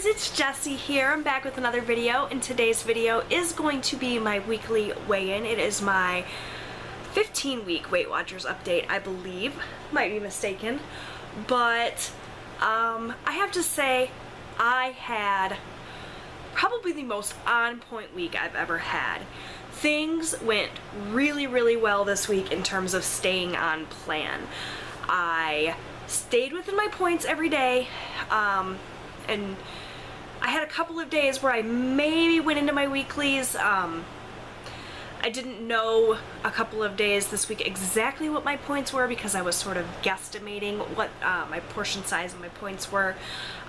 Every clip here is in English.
guys, it's Jessie here. I'm back with another video, and today's video is going to be my weekly weigh-in. It is my 15-week Weight Watchers update, I believe. Might be mistaken. But I have to say, I had probably the most on-point week I've ever had. Things went really, really well this week in terms of staying on plan. I stayed within my points every day, and I had a couple of days where I maybe went into my weeklies. I didn't know a couple of days this week exactly what my points were because I was sort of guesstimating what my portion size and my points were.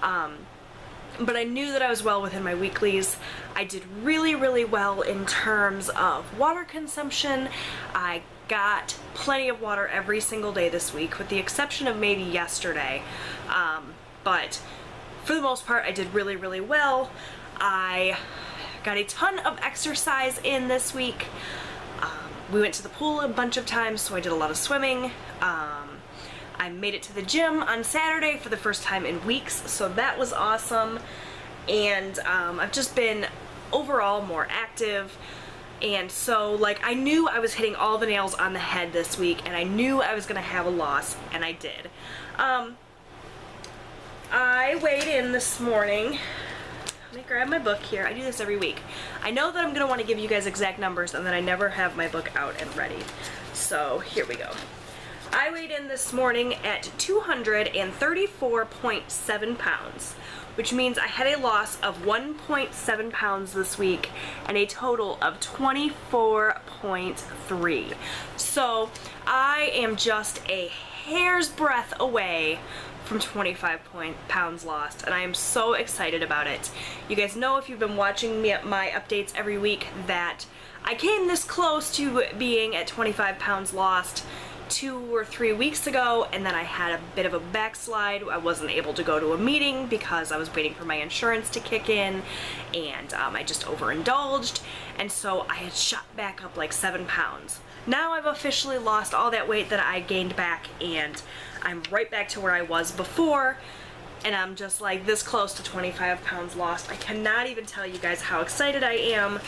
But I knew that I was well within my weeklies. I did really, really well in terms of water consumption. I got plenty of water every single day this week, with the exception of maybe yesterday. But for the most part, I did really, really well. I got a ton of exercise in this week. We went to the pool a bunch of times, so I did a lot of swimming. I made it to the gym on Saturday for the first time in weeks, so that was awesome. And I've just been overall more active. And so, like, I knew I was hitting all the nails on the head this week, and I knew I was gonna have a loss, and I did. I weighed in this morning. Let me grab my book here. I do this every week. I know that I'm gonna wanna give you guys exact numbers, and then I never have my book out and ready. So, here we go. I weighed in this morning at 234.7 pounds, which means I had a loss of 1.7 pounds this week and a total of 24.3. So I am just a hair's breadth away from 25 pounds lost, and I am so excited about it. You guys know, if you've been watching me at my updates every week, that I came this close to being at 25 pounds lost 2 or 3 weeks ago, and then I had a bit of a backslide. I wasn't able to go to a meeting because I was waiting for my insurance to kick in, and I just overindulged, and so I had shot back up like 7 pounds. Now I've officially lost all that weight that I gained back, and I'm right back to where I was before, and I'm just like this close to 25 pounds lost. I cannot even tell you guys how excited I am.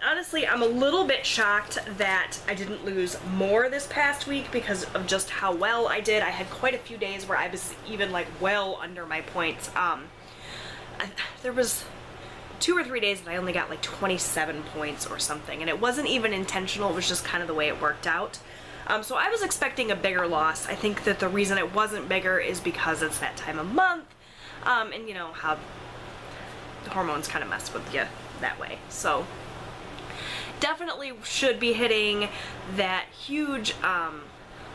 Honestly, I'm a little bit shocked that I didn't lose more this past week because of just how well I did. I had quite a few days where I was even like well under my points. There was 2 or 3 days that I only got like 27 points or something, and it wasn't even intentional. It was just kind of the way it worked out. So I was expecting a bigger loss. I think that the reason it wasn't bigger is because it's that time of month, and you know how the hormones kind of mess with you that way. So definitely should be hitting that huge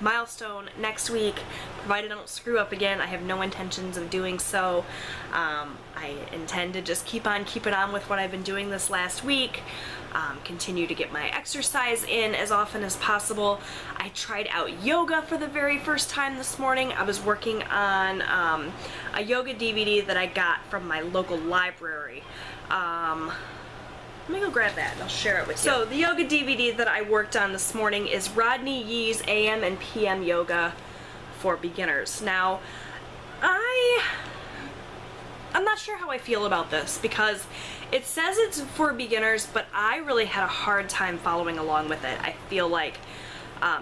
milestone next week, provided I don't screw up again. I have no intentions of doing so. I intend to just keep on keeping on with what I've been doing this last week. Continue to get my exercise in as often as possible. I tried out yoga for the very first time this morning. I was working on a yoga DVD that I got from my local library. Let me go grab that and I'll share it with you. So the yoga DVD that I worked on this morning is Rodney Yee's AM and PM Yoga for Beginners. Now, I'm not sure how I feel about this because it says it's for beginners, but I really had a hard time following along with it. I feel like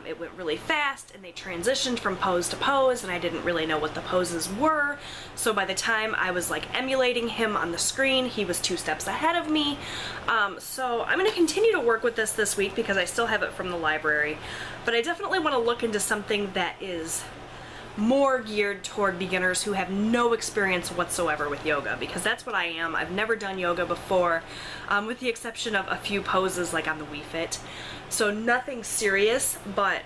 it went really fast, and they transitioned from pose to pose, and I didn't really know what the poses were. So by the time I was like emulating him on the screen, he was 2 steps ahead of me. So I'm going to continue to work with this week because I still have it from the library. But I definitely want to look into something that is more geared toward beginners who have no experience whatsoever with yoga, because that's what I am. I've never done yoga before, with the exception of a few poses like on the Wii Fit. So nothing serious, but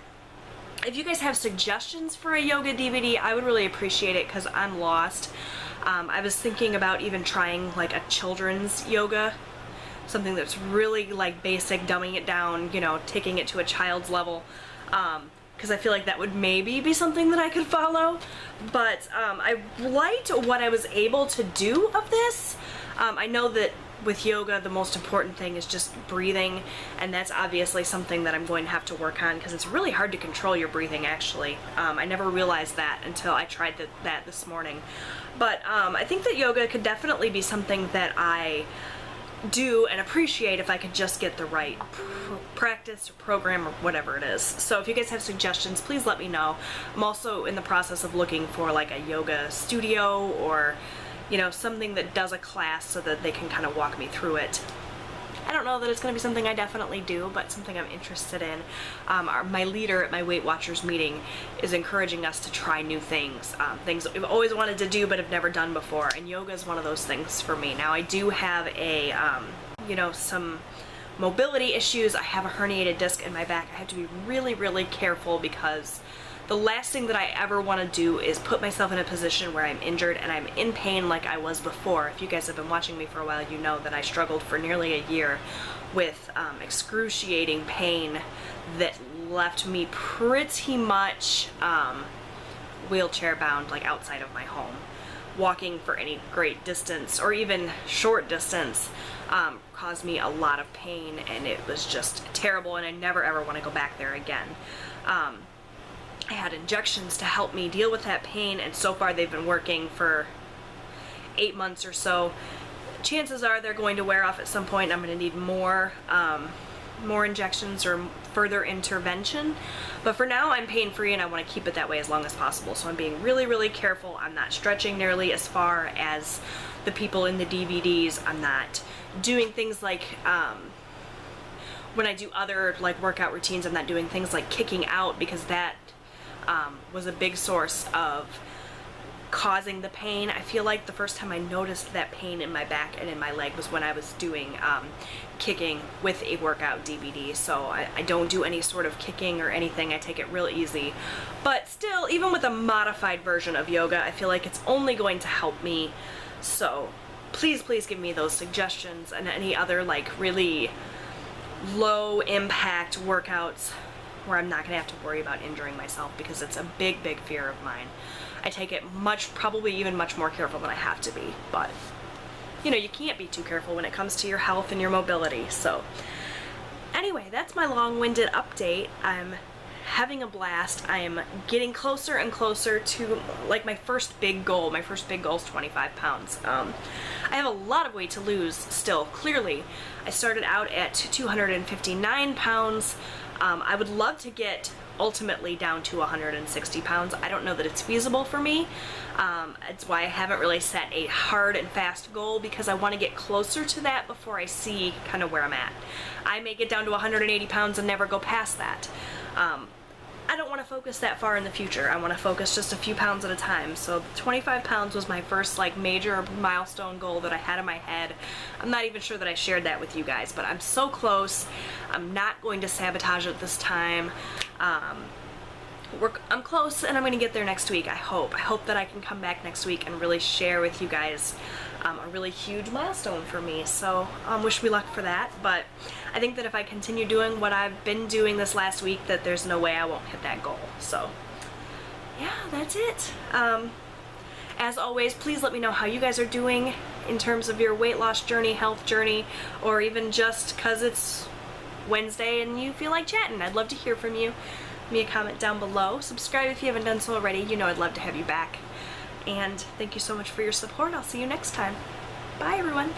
if you guys have suggestions for a yoga DVD, I would really appreciate it because I'm lost. I was thinking about even trying like a children's yoga, something that's really like basic, dumbing it down, you know, taking it to a child's level. Because I feel like that would maybe be something that I could follow. But I liked what I was able to do of this. I know that with yoga, the most important thing is just breathing, and that's obviously something that I'm going to have to work on because it's really hard to control your breathing, actually. I never realized that until I tried that this morning. But I think that yoga could definitely be something that I do and appreciate if I could just get the right practice or program or whatever it is. So if you guys have suggestions, please let me know. I'm also in the process of looking for like a yoga studio or, you know, something that does a class so that they can kind of walk me through it. I don't know that it's going to be something I definitely do, but something I'm interested in. My leader at my Weight Watchers meeting is encouraging us to try new things, things that we've always wanted to do but have never done before, and yoga is one of those things for me. Now I do have a, you know, some mobility issues. I have a herniated disc in my back. I have to be really, really careful because the last thing that I ever want to do is put myself in a position where I'm injured and I'm in pain like I was before. If you guys have been watching me for a while, you know that I struggled for nearly a year with excruciating pain that left me pretty much wheelchair bound, like outside of my home. Walking for any great distance or even short distance caused me a lot of pain, and it was just terrible, and I never ever want to go back there again. I had injections to help me deal with that pain, and so far they've been working for 8 months or so. Chances are they're going to wear off at some point, and I'm going to need more injections or further intervention. But for now, I'm pain-free, and I want to keep it that way as long as possible. So I'm being really, really careful. I'm not stretching nearly as far as the people in the DVDs. I'm not doing things like when I do other like workout routines, I'm not doing things like kicking out, because that was a big source of causing the pain. I feel like the first time I noticed that pain in my back and in my leg was when I was doing kicking with a workout DVD. So I don't do any sort of kicking or anything. I take it real easy. But still, even with a modified version of yoga, I feel like it's only going to help me. So please, please give me those suggestions and any other like really low impact workouts where I'm not going to have to worry about injuring myself, because it's a big, big fear of mine. I take it probably even much more careful than I have to be, but you know, you can't be too careful when it comes to your health and your mobility. So anyway, that's my long-winded update. I'm having a blast. I am getting closer and closer to like my first big goal. My first big goal is 25 pounds. I have a lot of weight to lose still, clearly. I started out at 259 pounds. I would love to get ultimately down to 160 pounds. I don't know that it's feasible for me. It's why I haven't really set a hard and fast goal, because I want to get closer to that before I see kind of where I'm at. I may get down to 180 pounds and never go past that. I don't want to focus that far in the future. I want to focus just a few pounds at a time. So 25 pounds was my first like major milestone goal that I had in my head. I'm not even sure that I shared that with you guys, but I'm so close. I'm not going to sabotage it this time. I'm close, and I'm going to get there next week, I hope. I hope that I can come back next week and really share with you guys a really huge milestone for me. So wish me luck for that, but I think that if I continue doing what I've been doing this last week, that there's no way I won't hit that goal. So yeah, that's it. As always, please let me know how you guys are doing in terms of your weight loss journey, health journey, or even just because it's Wednesday and you feel like chatting. I'd love to hear from you. Leave me a comment down below. Subscribe if you haven't done so already. You know I'd love to have you back. And thank you so much for your support. I'll see you next time. Bye, everyone.